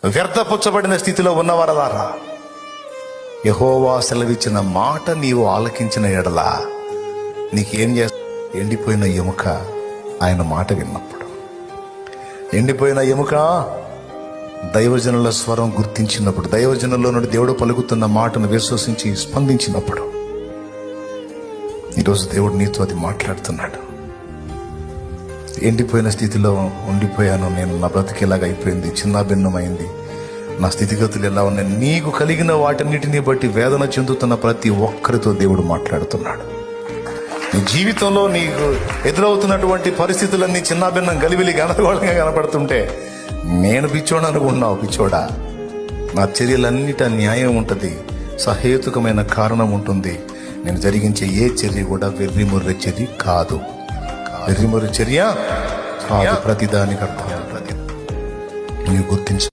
వ్యర్థపుచ్చబడిన స్థితిలో ఉన్నవారలారా, యెహోవా సెలవిచ్చిన మాట నీవు ఆలకించిన ఎడల నీకేం చేస్తా? ఎండిపోయిన ఎముక ఆయన మాట విన్నప్పుడు, ఎండిపోయిన ఎముక దైవజనుల స్వరం గుర్తించినప్పుడు, దైవజనుల్లో నుండి దేవుడు పలుకుతున్న మాటను విశ్వసించి స్పందించినప్పుడు, ఈరోజు దేవుడు నీతో అది మాట్లాడుతున్నాడు. ఎండిపోయిన స్థితిలో ఉండిపోయాను నేను, నా బ్రతికేలాగా అయిపోయింది, చిన్న భిన్నమైంది, నా స్థితిగతులు ఎలా ఉన్నాయి. నీకు కలిగిన వాటన్నిటిని బట్టి వేదన చెందుతున్న ప్రతి ఒక్కరితో దేవుడు మాట్లాడుతున్నాడు. నీ జీవితంలో నీకు ఎదురవుతున్నటువంటి పరిస్థితులన్నీ చిన్న భిన్నం, గలిబిలి, గందరగోళంగా కనపడుతుంటే నేను పిచ్చోడు అనుకుంటున్నావు. పిచ్చోడా, నా చర్యలన్నిట న్యాయం ఉంటుంది, సహేతుకమైన కారణం ఉంటుంది. నేను జరిగించే ఏ చర్య కూడా వెర్రిమొర్రె చర్య కాదు. వెర్రిమొర్రె చర్య కాదు, ప్రతిదానికి అర్థం. నీవు గుర్తించు.